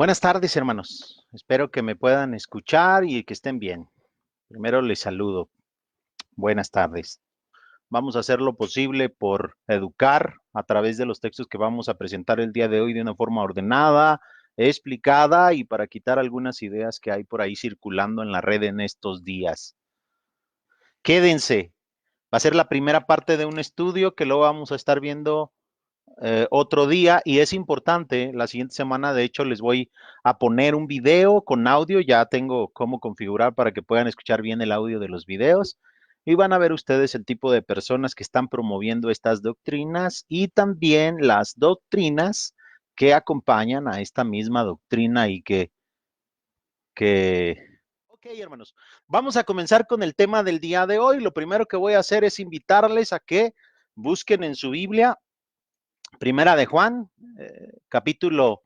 Buenas tardes, hermanos. Espero que me puedan escuchar y que estén bien. Primero les saludo. Buenas tardes. Vamos a hacer lo posible por educar a través de los textos que vamos a presentar el día de hoy de una forma ordenada, explicada y para quitar algunas ideas que hay por ahí circulando en la red en estos días. Quédense. Va a ser la primera parte de un estudio que luego vamos a estar viendo otro día y es importante, la siguiente semana de hecho les voy a poner un video con audio, ya tengo cómo configurar para que puedan escuchar bien el audio de los videos y van a ver ustedes el tipo de personas que están promoviendo estas doctrinas y también las doctrinas que acompañan a esta misma doctrina y que... Ok, hermanos, vamos a comenzar con el tema del día de hoy. Lo primero que voy a hacer es invitarles a que busquen en su Biblia Primera de Juan, capítulo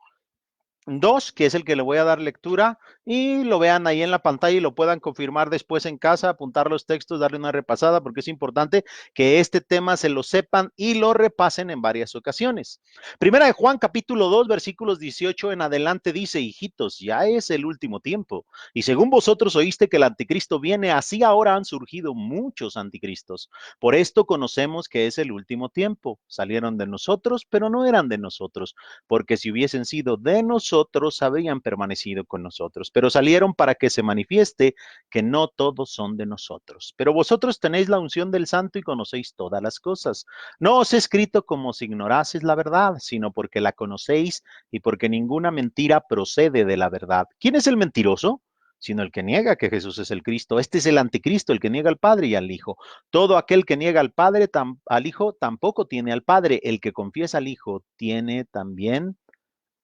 2, que es el que le voy a dar lectura, y lo vean ahí en la pantalla y lo puedan confirmar después en casa, apuntar los textos, darle una repasada, porque es importante que este tema se lo sepan y lo repasen en varias ocasiones. Primera de Juan, capítulo 2, versículos 18 en adelante dice: hijitos, ya es el último tiempo, y según vosotros oíste que el anticristo viene, así ahora han surgido muchos anticristos. Por esto conocemos que es el último tiempo. Salieron de nosotros, pero no eran de nosotros, porque si hubiesen sido de nosotros, habrían permanecido con nosotros, pero salieron para que se manifieste que no todos son de nosotros. Pero vosotros tenéis la unción del Santo y conocéis todas las cosas. No os he escrito como si ignoraseis la verdad, sino porque la conocéis y porque ninguna mentira procede de la verdad. ¿Quién es el mentiroso? Sino el que niega que Jesús es el Cristo. Este es el anticristo, el que niega al Padre y al Hijo. Todo aquel que niega al Padre, al Hijo, tampoco tiene al Padre. El que confiesa al Hijo tiene también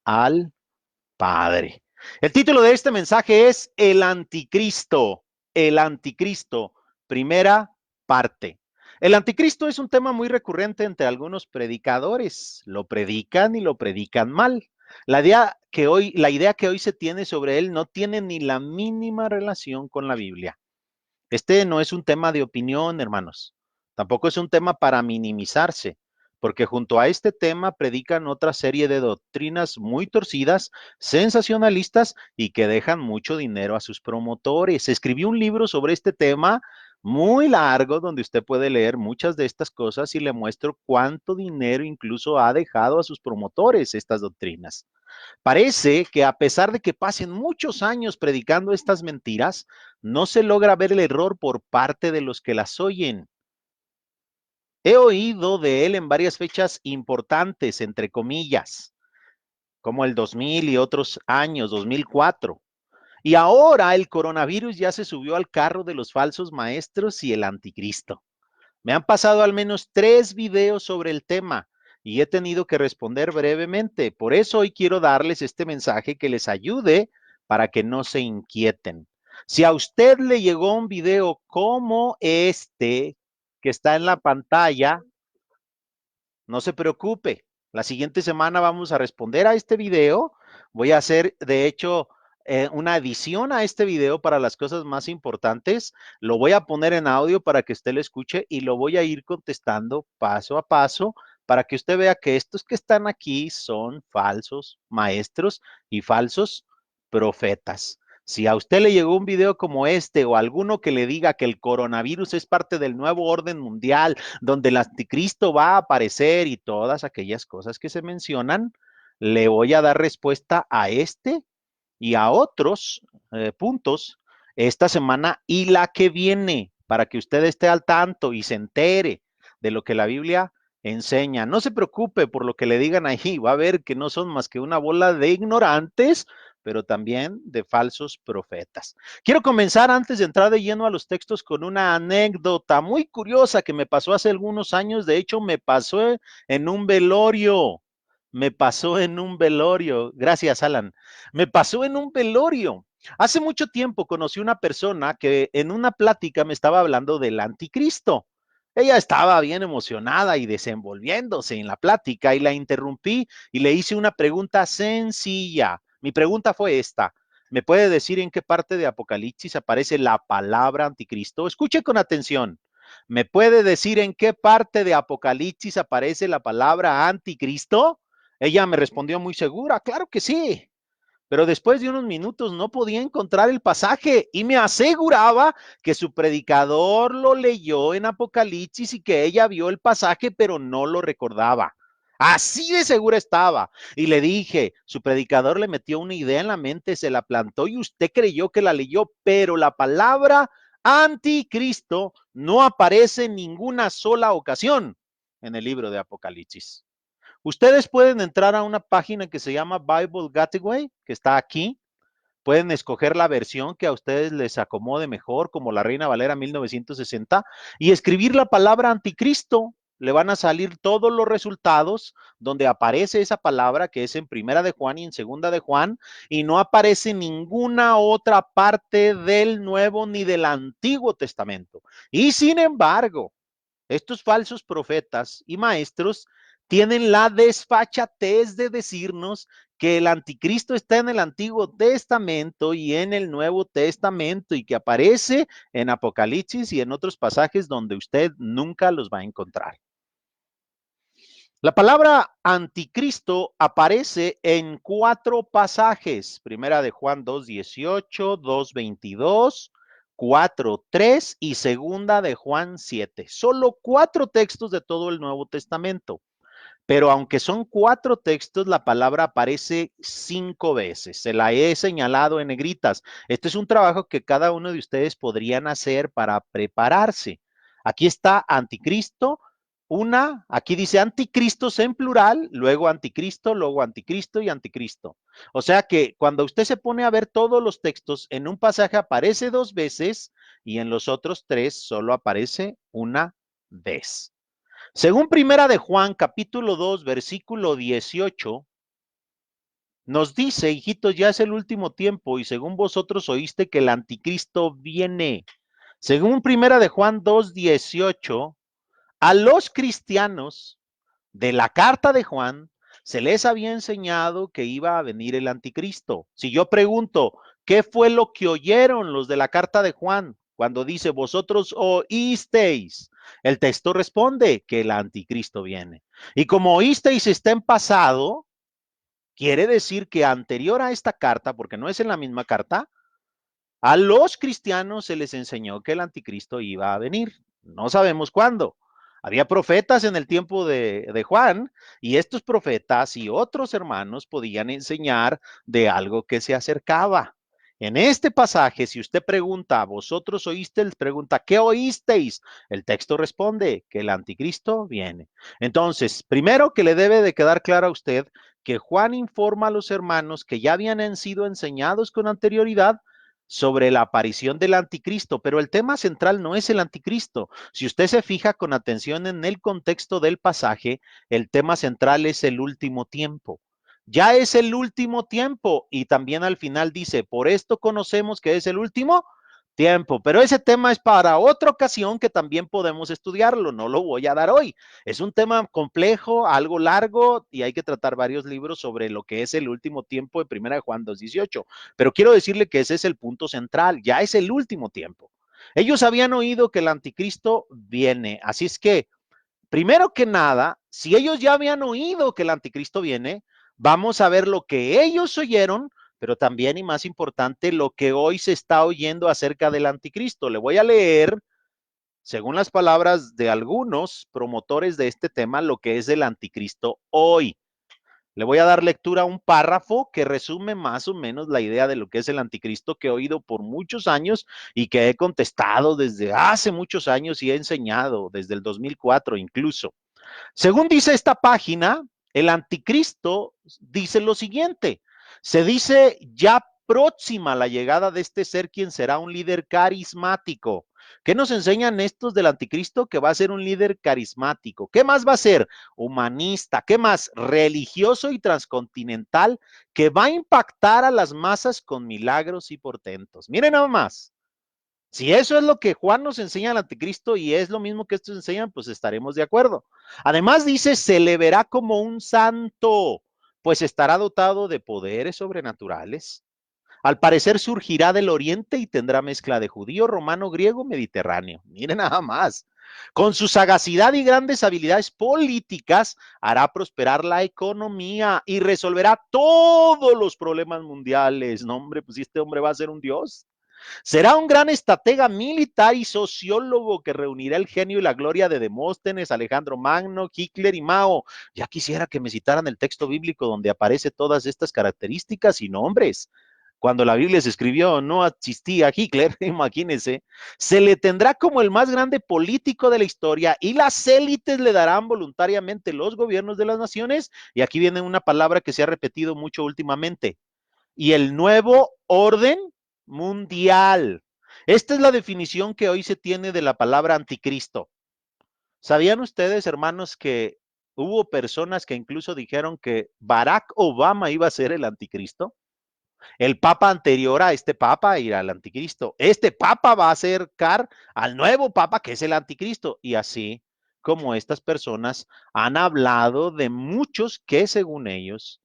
al Padre. El título de este mensaje es El Anticristo. El Anticristo, primera parte. El anticristo es un tema muy recurrente entre algunos predicadores. Lo predican y lo predican mal. La idea que hoy se tiene sobre él no tiene ni la mínima relación con la Biblia. Este no es un tema de opinión, hermanos. Tampoco es un tema para minimizarse, porque junto a este tema predican otra serie de doctrinas muy torcidas, sensacionalistas y que dejan mucho dinero a sus promotores. Escribí un libro sobre este tema muy largo donde usted puede leer muchas de estas cosas y le muestro cuánto dinero incluso ha dejado a sus promotores estas doctrinas. Parece que a pesar de que pasen muchos años predicando estas mentiras, no se logra ver el error por parte de los que las oyen. He oído de él en varias fechas importantes, entre comillas, como el 2000 y otros años, 2004. Y ahora el coronavirus ya se subió al carro de los falsos maestros y el anticristo. Me han pasado al menos 3 videos sobre el tema y he tenido que responder brevemente. Por eso hoy quiero darles este mensaje que les ayude para que no se inquieten. Si a usted le llegó un video como este que está en la pantalla, no se preocupe. La siguiente semana vamos a responder a este video. Voy a hacer, de hecho, una edición a este video para las cosas más importantes. Lo voy a poner en audio para que usted lo escuche y lo voy a ir contestando paso a paso para que usted vea que estos que están aquí son falsos maestros y falsos profetas. Si a usted le llegó un video como este o alguno que le diga que el coronavirus es parte del nuevo orden mundial, donde el anticristo va a aparecer y todas aquellas cosas que se mencionan, le voy a dar respuesta a este y a otros puntos esta semana y la que viene, para que usted esté al tanto y se entere de lo que la Biblia enseña. No se preocupe por lo que le digan ahí, va a ver que no son más que una bola de ignorantes, pero también de falsos profetas. Quiero comenzar antes de entrar de lleno a los textos con una anécdota muy curiosa que me pasó hace algunos años. De hecho, me pasó en un velorio. Me pasó en un velorio. Gracias, Alan. Me pasó en un velorio. Hace mucho tiempo conocí una persona que en una plática me estaba hablando del anticristo. Ella estaba bien emocionada y desenvolviéndose en la plática y la interrumpí y le hice una pregunta sencilla. Mi pregunta fue esta: ¿me puede decir en qué parte de Apocalipsis aparece la palabra anticristo? Escuche con atención. ¿Me puede decir en qué parte de Apocalipsis aparece la palabra anticristo? Ella me respondió muy segura: claro que sí. pero después de unos minutos no podía encontrar el pasaje y me aseguraba que su predicador lo leyó en Apocalipsis y que ella vio el pasaje, pero no lo recordaba. Así de segura estaba. Y le dije, su predicador le metió una idea en la mente, se la plantó y usted creyó que la leyó, pero la palabra anticristo no aparece en ninguna sola ocasión en el libro de Apocalipsis. Ustedes pueden entrar a una página que se llama Bible Gateway, que está aquí. Pueden escoger la versión que a ustedes les acomode mejor, como la Reina Valera 1960, y escribir la palabra anticristo. Le van a salir todos los resultados donde aparece esa palabra, que es en Primera de Juan y en Segunda de Juan, y no aparece en ninguna otra parte del Nuevo ni del Antiguo Testamento. Y sin embargo, estos falsos profetas y maestros tienen la desfachatez de decirnos que el anticristo está en el Antiguo Testamento y en el Nuevo Testamento y que aparece en Apocalipsis y en otros pasajes donde usted nunca los va a encontrar. La palabra anticristo aparece en 4 pasajes. Primera de Juan 2:18, 2:22, 4:3 y segunda de Juan 7. Solo 4 textos de todo el Nuevo Testamento. Pero aunque son 4 textos, la palabra aparece 5 veces. Se la he señalado en negritas. Este es un trabajo que cada uno de ustedes podrían hacer para prepararse. Aquí está anticristo, aquí dice anticristos en plural, luego anticristo y anticristo. O sea que cuando usted se pone a ver todos los textos, en un pasaje aparece 2 veces y en los otros 3 solo aparece una vez. Según Primera de Juan, capítulo 2, versículo 18, nos dice, hijitos, ya es el último tiempo y según vosotros oíste que el anticristo viene. Según Primera de Juan 2, 18, a los cristianos de la carta de Juan se les había enseñado que iba a venir el anticristo. Si yo pregunto, ¿qué fue lo que oyeron los de la carta de Juan cuando dice vosotros oísteis? El texto responde que el anticristo viene. Y como oísteis está en pasado, quiere decir que anterior a esta carta, porque no es en la misma carta, a los cristianos se les enseñó que el anticristo iba a venir. No sabemos cuándo. Había profetas en el tiempo de Juan y estos profetas y otros hermanos podían enseñar de algo que se acercaba. En este pasaje, si usted pregunta, ¿vosotros oísteis? Pregunta, ¿qué oísteis? El texto responde que el anticristo viene. Entonces, primero que le debe de quedar claro a usted que Juan informa a los hermanos que ya habían sido enseñados con anterioridad sobre la aparición del anticristo, pero el tema central no es el anticristo. Si usted se fija con atención en el contexto del pasaje, el tema central es el último tiempo. Ya es el último tiempo y también al final dice, por esto conocemos que es el último tiempo, pero ese tema es para otra ocasión que también podemos estudiarlo, no lo voy a dar hoy. Es un tema complejo, algo largo y hay que tratar varios libros sobre lo que es el último tiempo de Primera de Juan 2:18, pero quiero decirle que ese es el punto central, ya es el último tiempo. Ellos habían oído que el anticristo viene, así es que, primero que nada, si ellos ya habían oído que el anticristo viene, vamos a ver lo que ellos oyeron, pero también y más importante, lo que hoy se está oyendo acerca del anticristo. Le voy a leer, según las palabras de algunos promotores de este tema, lo que es el anticristo hoy. Le voy a dar lectura a un párrafo que resume más o menos la idea de lo que es el anticristo que he oído por muchos años y que he contestado desde hace muchos años y he enseñado desde el 2004 incluso. Según dice esta página, el anticristo dice lo siguiente, se dice ya próxima la llegada de este ser quien será un líder carismático. ¿Qué nos enseñan estos del anticristo? Que va a ser un líder carismático. ¿Qué más va a ser? Humanista. ¿Qué más? Religioso y transcontinental que va a impactar a las masas con milagros y portentos. Miren nada más. Si eso es lo que Juan nos enseña al anticristo y es lo mismo que estos enseñan, pues estaremos de acuerdo. Además dice, se le verá como un santo, pues estará dotado de poderes sobrenaturales. Al parecer surgirá del oriente y tendrá mezcla de judío, romano, griego, mediterráneo. Miren nada más. Con su sagacidad y grandes habilidades políticas, hará prosperar la economía y resolverá todos los problemas mundiales. No, hombre, pues este hombre va a ser un dios. Será un gran estratega militar y sociólogo que reunirá el genio y la gloria de Demóstenes, Alejandro Magno, Hitler y Mao. Ya quisiera que me citaran el texto bíblico donde aparece todas estas características y nombres. Cuando la Biblia se escribió, no existía Hitler, imagínense. Se le tendrá como el más grande político de la historia y las élites le darán voluntariamente los gobiernos de las naciones. Y aquí viene una palabra que se ha repetido mucho últimamente. Y el nuevo orden mundial. Esta es la definición que hoy se tiene de la palabra anticristo. ¿Sabían ustedes, hermanos, que hubo personas que incluso dijeron que Barack Obama iba a ser el anticristo? El papa anterior a este papa era el anticristo. Este papa va a acercar al nuevo papa que es el anticristo. Y así como estas personas han hablado de muchos que según ellos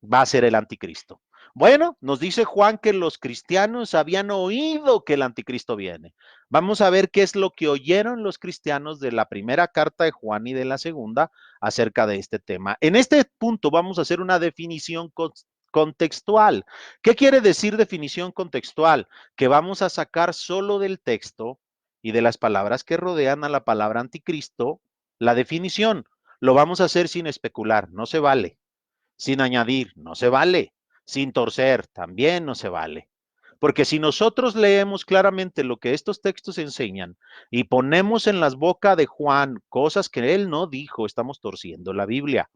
va a ser el anticristo. Bueno, nos dice Juan que los cristianos habían oído que el anticristo viene. Vamos a ver qué es lo que oyeron los cristianos de la primera carta de Juan y de la segunda acerca de este tema. En este punto vamos a hacer una definición contextual. ¿Qué quiere decir definición contextual? Que vamos a sacar solo del texto y de las palabras que rodean a la palabra anticristo la definición. Lo vamos a hacer sin especular, no se vale. Sin añadir, no se vale. Sin torcer, también no se vale. Porque si nosotros leemos claramente lo que estos textos enseñan y ponemos en las bocas de Juan cosas que él no dijo, estamos torciendo la Biblia.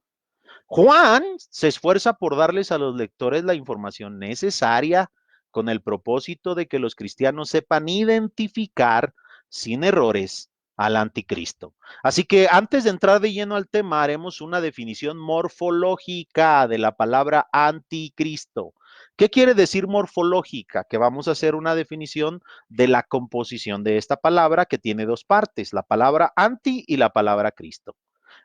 Juan se esfuerza por darles a los lectores la información necesaria con el propósito de que los cristianos sepan identificar sin errores al anticristo. Así que antes de entrar de lleno al tema, haremos una definición morfológica de la palabra anticristo. ¿Qué quiere decir morfológica? Que vamos a hacer una definición de la composición de esta palabra que tiene dos partes, la palabra anti y la palabra Cristo.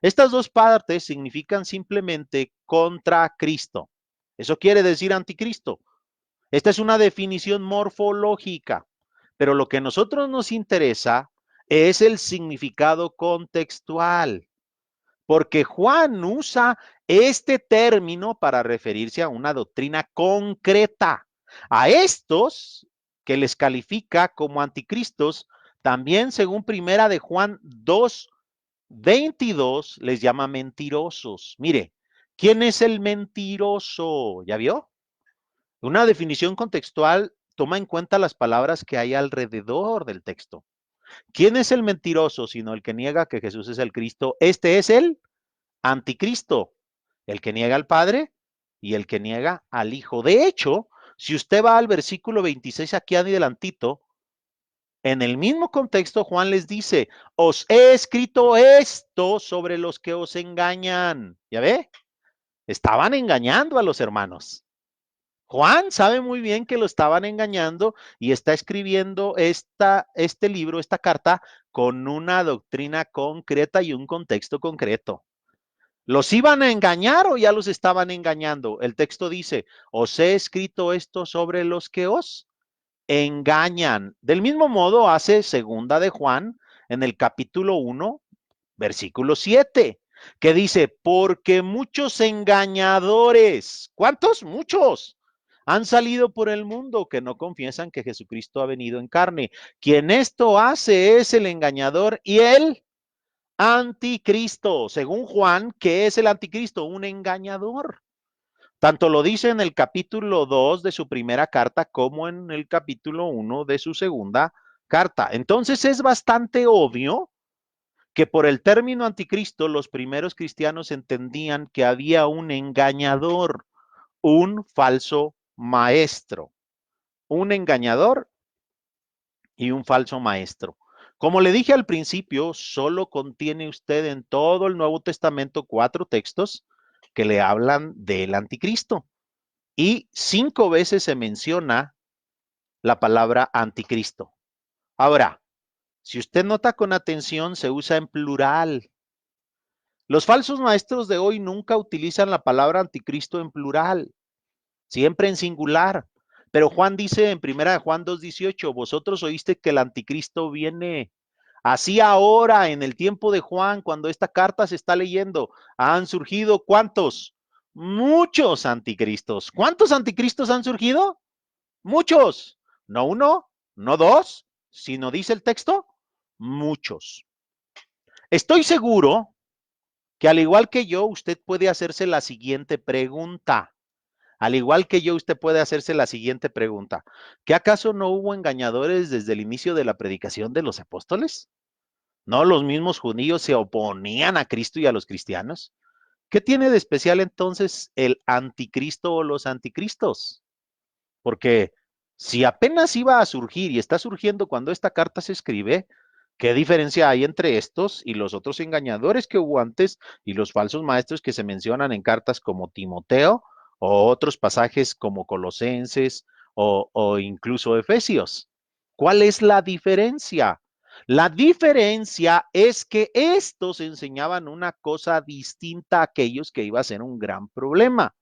Estas dos partes significan simplemente contra Cristo. Eso quiere decir anticristo. Esta es una definición morfológica, pero lo que a nosotros nos interesa es el significado contextual, porque Juan usa este término para referirse a una doctrina concreta. A estos que les califica como anticristos, también según primera de Juan 2:22 les llama mentirosos. Mire, ¿quién es el mentiroso? ¿Ya vio? Una definición contextual toma en cuenta las palabras que hay alrededor del texto. ¿Quién es el mentiroso sino el que niega que Jesús es el Cristo? Este es el anticristo, el que niega al Padre y el que niega al Hijo. De hecho, si usted va al versículo 26 aquí adelantito, en el mismo contexto, Juan les dice, os he escrito esto sobre los que os engañan. ¿Ya ve? Estaban engañando a los hermanos. Juan sabe muy bien que lo estaban engañando y está escribiendo este libro, esta carta, con una doctrina concreta y un contexto concreto. ¿Los iban a engañar o ya los estaban engañando? El texto dice, os he escrito esto sobre los que os engañan. Del mismo modo hace segunda de Juan en el capítulo 1, versículo 7, que dice, porque muchos engañadores, ¿cuántos? Muchos. Han salido por el mundo que no confiesan que Jesucristo ha venido en carne. Quien esto hace es el engañador y el anticristo. Según Juan, ¿qué es el anticristo? Un engañador. Tanto lo dice en el capítulo 2 de su primera carta como en el capítulo 1 de su segunda carta. Entonces es bastante obvio que por el término anticristo los primeros cristianos entendían que había un engañador, un falso maestro, un engañador y un falso maestro. Como le dije al principio, solo contiene usted en todo el Nuevo Testamento 4 textos que le hablan del anticristo. Y 5 veces se menciona la palabra anticristo. Ahora, si usted nota con atención, se usa en plural. Los falsos maestros de hoy nunca utilizan la palabra anticristo en plural, siempre en singular. Pero Juan dice en primera de Juan 2:18, vosotros oíste que el anticristo viene. Así ahora, en el tiempo de Juan, cuando esta carta se está leyendo, han surgido ¿cuántos? Muchos anticristos. ¿Cuántos anticristos han surgido? Muchos. No uno, no dos, sino dice el texto, muchos. Estoy seguro que al igual que yo, usted puede hacerse la siguiente pregunta. Al igual que yo, usted puede hacerse la siguiente pregunta. ¿Qué acaso no hubo engañadores desde el inicio de la predicación de los apóstoles? ¿No los mismos judíos se oponían a Cristo y a los cristianos? ¿Qué tiene de especial entonces el anticristo o los anticristos? Porque si apenas iba a surgir y está surgiendo cuando esta carta se escribe, ¿qué diferencia hay entre estos y los otros engañadores que hubo antes y los falsos maestros que se mencionan en cartas como Timoteo o otros pasajes como Colosenses o incluso Efesios? ¿Cuál es la diferencia? La diferencia es que estos enseñaban una cosa distinta a aquellos que iba a ser un gran problema.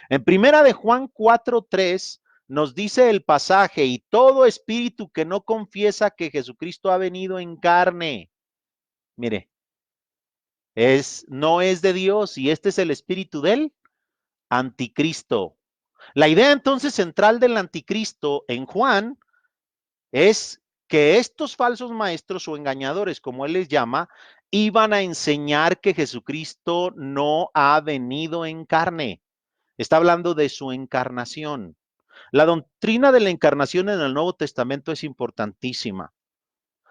En primera de Juan 4:3 nos dice el pasaje, y todo espíritu que no confiesa que Jesucristo ha venido en carne, mire, no es de Dios, y este es el espíritu del anticristo. La idea entonces central del anticristo en Juan es que estos falsos maestros o engañadores, como él les llama, iban a enseñar que Jesucristo no ha venido en carne. Está hablando de su encarnación. La doctrina de la encarnación en el Nuevo Testamento es importantísima.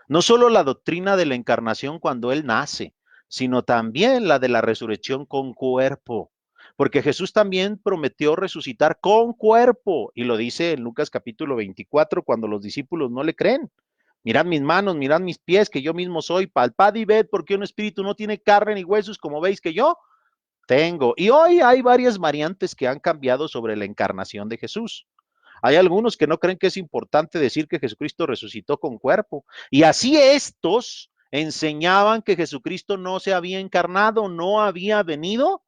No solo la doctrina de la encarnación cuando Él nace, sino también la de la resurrección con cuerpo. Porque Jesús también prometió resucitar con cuerpo, y lo dice en Lucas capítulo 24, cuando los discípulos no le creen. Mirad mis manos, mirad mis pies, que yo mismo soy, palpad y ved, porque un espíritu no tiene carne ni huesos, como veis que yo tengo. Y hoy hay varias variantes que han cambiado sobre la encarnación de Jesús. Hay algunos que no creen que es importante decir que Jesucristo resucitó con cuerpo. Y así estos enseñaban que Jesucristo no se había encarnado, no había venido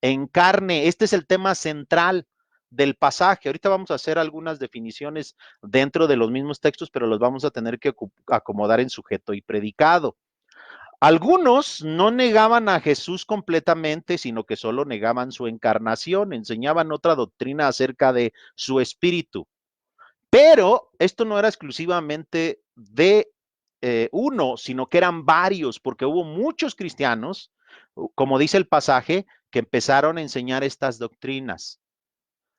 en carne. Este es el tema central del pasaje. Ahorita vamos a hacer algunas definiciones dentro de los mismos textos, pero los vamos a tener que acomodar en sujeto y predicado. Algunos no negaban a Jesús completamente, sino que solo negaban su encarnación, enseñaban otra doctrina acerca de su espíritu. Pero esto no era exclusivamente de uno, sino que eran varios, porque hubo muchos cristianos, como dice el pasaje, que empezaron a enseñar estas doctrinas.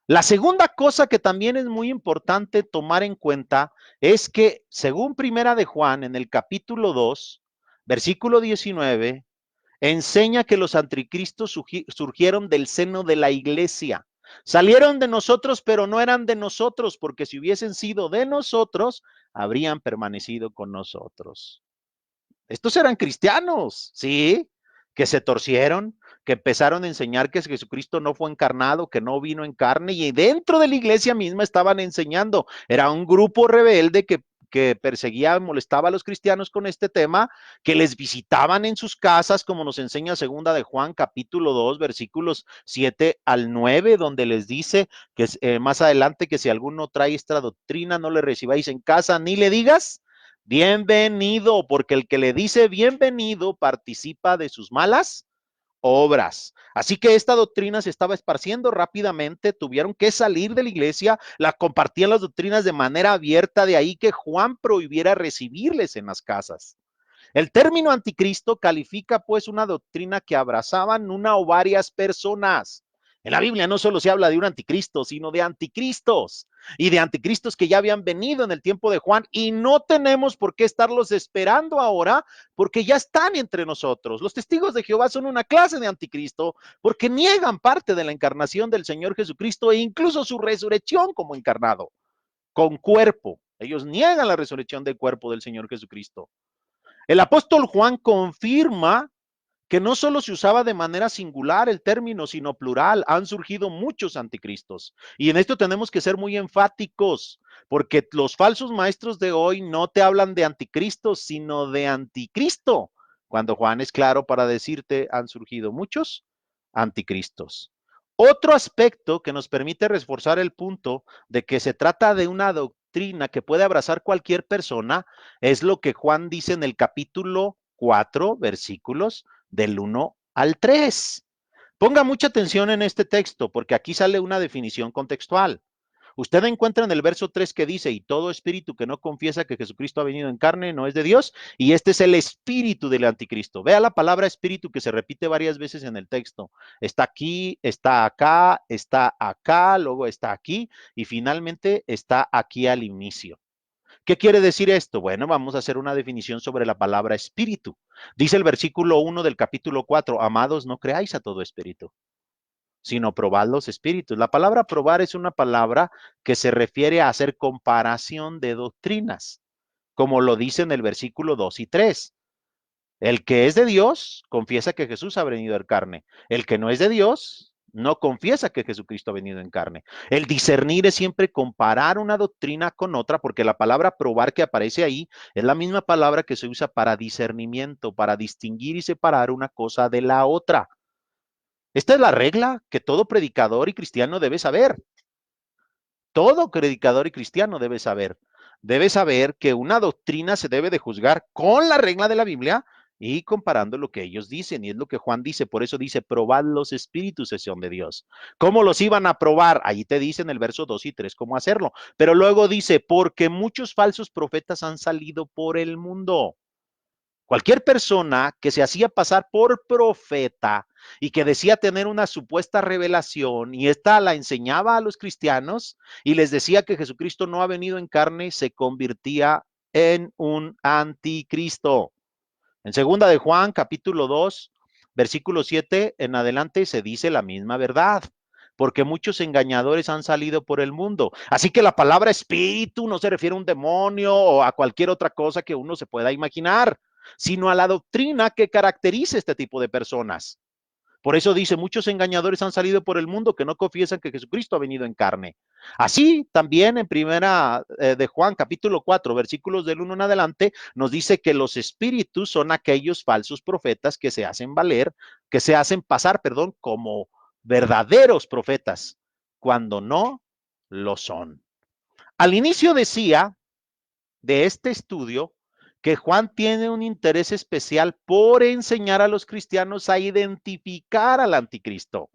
La segunda cosa que también es muy importante tomar en cuenta es que, según Primera de Juan, en el capítulo 2, versículo 19, enseña que los anticristos surgieron del seno de la iglesia. Salieron de nosotros, pero no eran de nosotros, porque si hubiesen sido de nosotros, habrían permanecido con nosotros. Estos eran cristianos, ¿sí? Que se torcieron, que empezaron a enseñar que Jesucristo no fue encarnado, que no vino en carne, y dentro de la iglesia misma estaban enseñando. Era un grupo rebelde que perseguía, molestaba a los cristianos con este tema, que les visitaban en sus casas, como nos enseña segunda de Juan, capítulo 2, versículos 7 al 9, donde les dice que más adelante que si alguno trae esta doctrina, no le recibáis en casa, ni le digas bienvenido, porque el que le dice bienvenido participa de sus malas obras. Así que esta doctrina se estaba esparciendo rápidamente, tuvieron que salir de la iglesia, la compartían las doctrinas de manera abierta, de ahí que Juan prohibiera recibirles en las casas. El término anticristo califica pues una doctrina que abrazaban una o varias personas. En la Biblia no solo se habla de un anticristo, sino de anticristos y de anticristos que ya habían venido en el tiempo de Juan y no tenemos por qué estarlos esperando ahora porque ya están entre nosotros. Los testigos de Jehová son una clase de anticristo porque niegan parte de la encarnación del Señor Jesucristo e incluso su resurrección como encarnado, con cuerpo. Ellos niegan la resurrección del cuerpo del Señor Jesucristo. El apóstol Juan confirma que no solo se usaba de manera singular el término, sino plural. Han surgido muchos anticristos. Y en esto tenemos que ser muy enfáticos, porque los falsos maestros de hoy no te hablan de anticristos, sino de anticristo. Cuando Juan es claro para decirte, han surgido muchos anticristos. Otro aspecto que nos permite reforzar el punto de que se trata de una doctrina que puede abrazar cualquier persona es lo que Juan dice en el capítulo 4, versículos del 1 al 3. Ponga mucha atención en este texto, porque aquí sale una definición contextual. Usted encuentra en el verso 3 que dice, y todo espíritu que no confiesa que Jesucristo ha venido en carne no es de Dios, y este es el espíritu del anticristo. Vea la palabra espíritu que se repite varias veces en el texto. Está aquí, está acá, luego está aquí, y finalmente está aquí al inicio. ¿Qué quiere decir esto? Bueno, vamos a hacer una definición sobre la palabra espíritu. Dice el versículo 1 del capítulo 4, amados, no creáis a todo espíritu, sino probad los espíritus. La palabra probar es una palabra que se refiere a hacer comparación de doctrinas, como lo dice en el versículo 2 y 3. El que es de Dios confiesa que Jesús ha venido en carne. El que no es de Dios no confiesa que Jesucristo ha venido en carne. El discernir es siempre comparar una doctrina con otra, porque la palabra probar que aparece ahí es la misma palabra que se usa para discernimiento, para distinguir y separar una cosa de la otra. Esta es la regla que todo predicador y cristiano debe saber. Todo predicador y cristiano debe saber. Debe saber que una doctrina se debe de juzgar con la regla de la Biblia y comparando lo que ellos dicen. Y es lo que Juan dice. Por eso dice, probad los espíritus, son de Dios. ¿Cómo los iban a probar? Ahí te dice en el verso 2 y 3 cómo hacerlo. Pero luego dice, porque muchos falsos profetas han salido por el mundo. Cualquier persona que se hacía pasar por profeta y que decía tener una supuesta revelación y esta la enseñaba a los cristianos y les decía que Jesucristo no ha venido en carne, se convertía en un anticristo. En segunda de Juan, capítulo 2, versículo 7 en adelante se dice la misma verdad, porque muchos engañadores han salido por el mundo. Así que la palabra espíritu no se refiere a un demonio o a cualquier otra cosa que uno se pueda imaginar, sino a la doctrina que caracteriza este tipo de personas. Por eso dice, muchos engañadores han salido por el mundo que no confiesan que Jesucristo ha venido en carne. Así también en primera de Juan, capítulo 4, versículos del 1 en adelante, nos dice que los espíritus son aquellos falsos profetas que se hacen valer, que se hacen pasar, perdón, como verdaderos profetas, cuando no lo son. Al inicio decía de este estudio que Juan tiene un interés especial por enseñar a los cristianos a identificar al anticristo.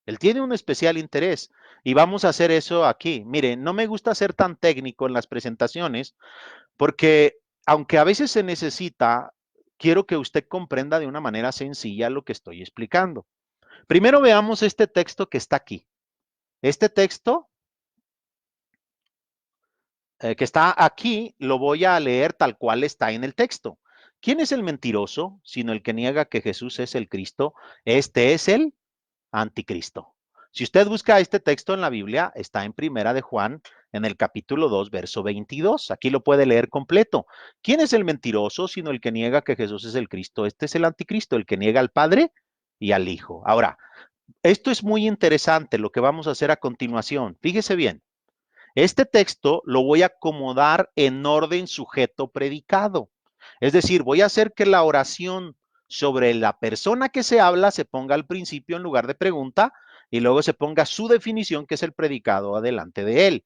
Él tiene un especial interés y vamos a hacer eso aquí. Mire, no me gusta ser tan técnico en las presentaciones porque aunque a veces se necesita, quiero que usted comprenda de una manera sencilla lo que estoy explicando. Primero veamos este texto que está aquí. Este texto que está aquí, lo voy a leer tal cual está en el texto. ¿Quién es el mentiroso, sino el que niega que Jesús es el Cristo? Este es el anticristo. Si usted busca este texto en la Biblia, está en Primera de Juan, en el capítulo 2, verso 22. Aquí lo puede leer completo. ¿Quién es el mentiroso, sino el que niega que Jesús es el Cristo? Este es el anticristo, el que niega al Padre y al Hijo. Ahora, esto es muy interesante, lo que vamos a hacer a continuación. Fíjese bien. Este texto lo voy a acomodar en orden sujeto predicado. Es decir, voy a hacer que la oración sobre la persona que se habla se ponga al principio en lugar de pregunta y luego se ponga su definición, que es el predicado, adelante de él.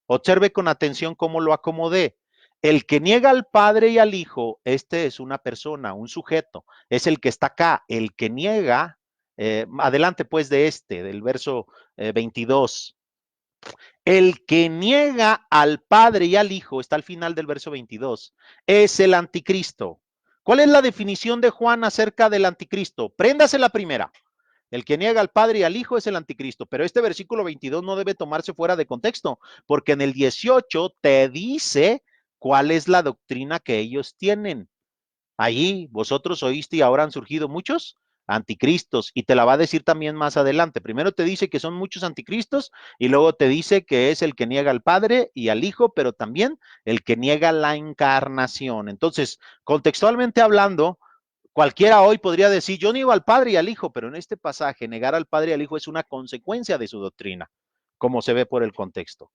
Observe con atención cómo lo acomodé. El que niega al Padre y al Hijo, este es una persona, un sujeto, es el que está acá. El que niega, adelante pues de del verso 22. El que niega al Padre y al Hijo, está al final del verso 22, es el anticristo. ¿Cuál es la definición de Juan acerca del anticristo? Préndase la primera. El que niega al Padre y al Hijo es el anticristo, pero este versículo 22 no debe tomarse fuera de contexto, porque en el 18 te dice cuál es la doctrina que ellos tienen. Allí vosotros oíste y ahora han surgido muchos anticristos y te la va a decir también más adelante. Primero te dice que son muchos anticristos y luego te dice que es el que niega al Padre y al Hijo, pero también el que niega la encarnación. Entonces, contextualmente hablando, cualquiera hoy podría decir, yo niego al Padre y al Hijo, pero en este pasaje negar al Padre y al Hijo es una consecuencia de su doctrina, como se ve por el contexto.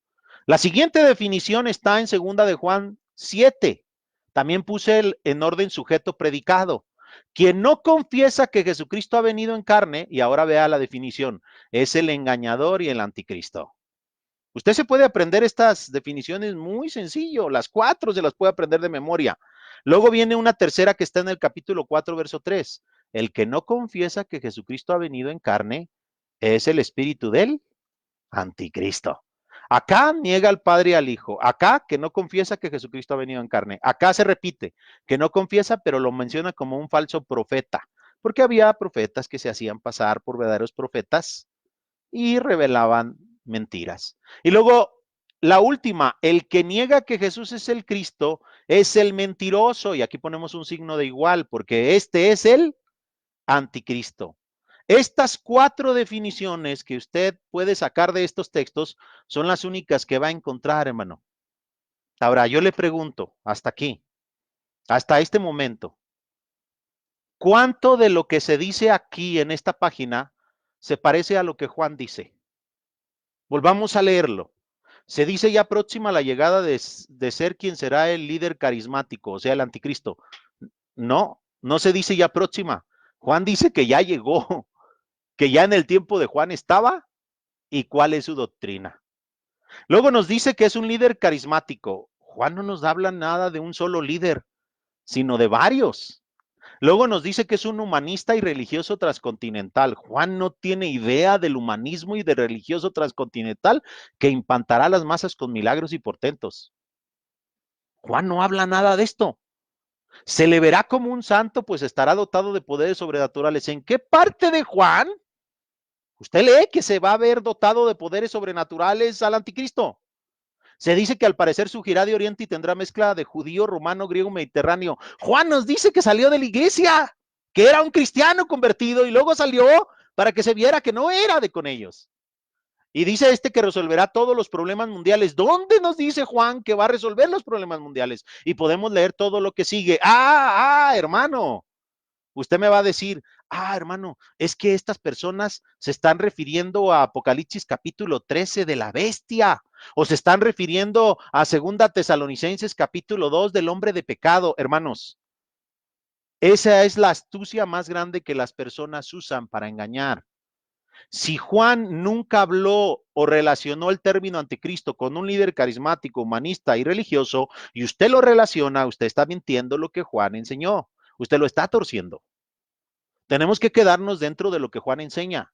La siguiente definición está en segunda de Juan 7. También puse en orden sujeto predicado. Quien no confiesa que Jesucristo ha venido en carne, y ahora vea la definición, es el engañador y el anticristo. Usted se puede aprender estas definiciones muy sencillo, las 4 se las puede aprender de memoria. Luego viene una tercera que está en el capítulo 4, verso 3. El que no confiesa que Jesucristo ha venido en carne es el espíritu del anticristo. Acá niega al Padre y al Hijo. Acá que no confiesa que Jesucristo ha venido en carne. Acá se repite que no confiesa, pero lo menciona como un falso profeta, porque había profetas que se hacían pasar por verdaderos profetas y revelaban mentiras. Y luego la última, el que niega que Jesús es el Cristo es el mentiroso. Y aquí ponemos un signo de igual, porque este es el anticristo. Estas 4 definiciones que usted puede sacar de estos textos son las únicas que va a encontrar, hermano. Ahora, yo le pregunto, hasta aquí, hasta este momento, ¿cuánto de lo que se dice aquí en esta página se parece a lo que Juan dice? Volvamos a leerlo. Se dice ya próxima la llegada de ser quien será el líder carismático, o sea, el anticristo. No, no se dice ya próxima. Juan dice que ya llegó, que ya en el tiempo de Juan estaba y cuál es su doctrina. Luego nos dice que es un líder carismático. Juan no nos habla nada de un solo líder, sino de varios. Luego nos dice que es un humanista y religioso transcontinental. Juan no tiene idea del humanismo y del religioso transcontinental que impantará a las masas con milagros y portentos. Juan no habla nada de esto. Se le verá como un santo, pues estará dotado de poderes sobrenaturales. ¿En qué parte de Juan usted lee que se va a ver dotado de poderes sobrenaturales al anticristo? Se dice que al parecer surgirá de Oriente y tendrá mezcla de judío, romano, griego, mediterráneo. Juan nos dice que salió de la iglesia, que era un cristiano convertido y luego salió para que se viera que no era de con ellos. Y dice este que resolverá todos los problemas mundiales. ¿Dónde nos dice Juan que va a resolver los problemas mundiales? Y podemos leer todo lo que sigue. Hermano, usted me va a decir, hermano, es que estas personas se están refiriendo a Apocalipsis capítulo 13 de la bestia, o se están refiriendo a Segunda Tesalonicenses capítulo 2 del hombre de pecado, hermanos. Esa es la astucia más grande que las personas usan para engañar. Si Juan nunca habló o relacionó el término anticristo con un líder carismático, humanista y religioso, y usted lo relaciona, usted está mintiendo lo que Juan enseñó. Usted lo está torciendo. Tenemos que quedarnos dentro de lo que Juan enseña.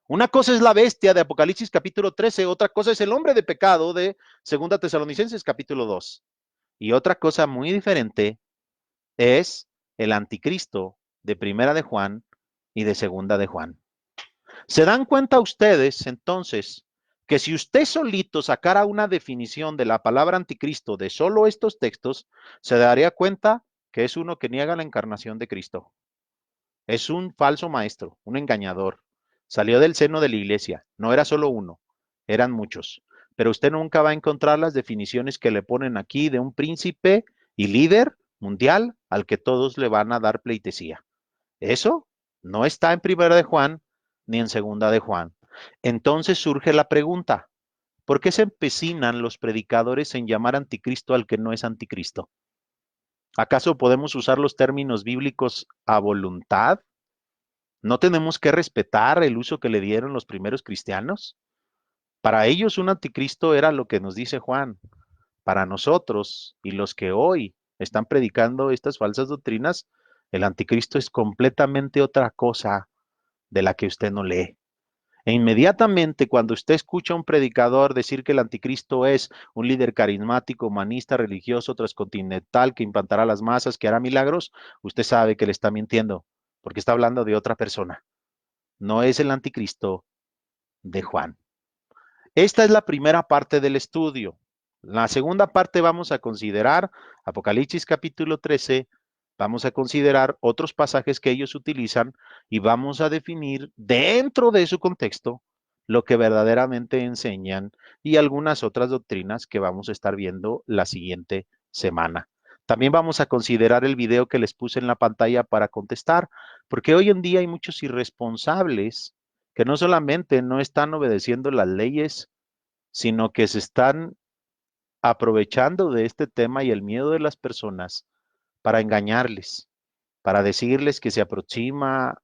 Una cosa es la bestia de Apocalipsis capítulo 13, otra cosa es el hombre de pecado de Segunda Tesalonicenses capítulo 2. Y otra cosa muy diferente es el anticristo de Primera de Juan y de Segunda de Juan. ¿Se dan cuenta ustedes entonces que si usted solito sacara una definición de la palabra anticristo de solo estos textos, se daría cuenta que es uno que niega la encarnación de Cristo? Es un falso maestro, un engañador. Salió del seno de la iglesia. No era solo uno, eran muchos. Pero usted nunca va a encontrar las definiciones que le ponen aquí de un príncipe y líder mundial al que todos le van a dar pleitesía. Eso no está en Primera de Juan ni en Segunda de Juan. Entonces surge la pregunta, ¿por qué se empecinan los predicadores en llamar anticristo al que no es anticristo? ¿Acaso podemos usar los términos bíblicos a voluntad? ¿No tenemos que respetar el uso que le dieron los primeros cristianos? Para ellos un anticristo era lo que nos dice Juan. Para nosotros y los que hoy están predicando estas falsas doctrinas, el anticristo es completamente otra cosa de la que usted no lee. E inmediatamente cuando usted escucha a un predicador decir que el anticristo es un líder carismático, humanista, religioso, transcontinental, que implantará las masas, que hará milagros, usted sabe que le está mintiendo, porque está hablando de otra persona. No es el anticristo de Juan. Esta es la primera parte del estudio. La segunda parte vamos a considerar Apocalipsis capítulo 13, vamos a considerar otros pasajes que ellos utilizan y vamos a definir dentro de su contexto lo que verdaderamente enseñan y algunas otras doctrinas que vamos a estar viendo la siguiente semana. También vamos a considerar el video que les puse en la pantalla para contestar, porque hoy en día hay muchos irresponsables que no solamente no están obedeciendo las leyes, sino que se están aprovechando de este tema y el miedo de las personas para engañarles, para decirles que se aproxima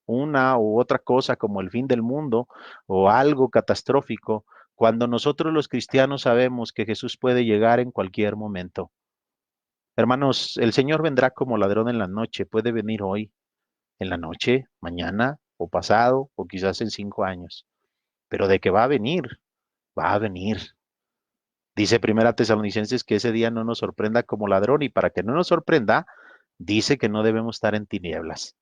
una u otra cosa como el fin del mundo o algo catastrófico, cuando nosotros los cristianos sabemos que Jesús puede llegar en cualquier momento. Hermanos, el Señor vendrá como ladrón en la noche, puede venir hoy, en la noche, mañana o pasado o quizás en 5 años, pero de que va a venir, va a venir. Dice Primera Tesalonicenses que ese día no nos sorprenda como ladrón y para que no nos sorprenda, dice que no debemos estar en tinieblas.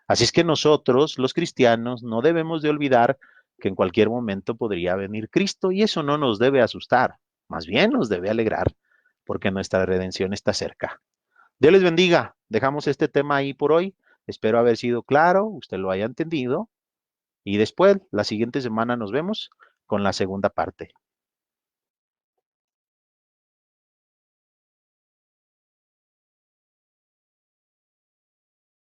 Así es que nosotros, los cristianos, no debemos de olvidar que en cualquier momento podría venir Cristo y eso no nos debe asustar, más bien nos debe alegrar porque nuestra redención está cerca. Dios les bendiga. Dejamos este tema ahí por hoy. Espero haber sido claro, usted lo haya entendido y después, la siguiente semana nos vemos con la segunda parte.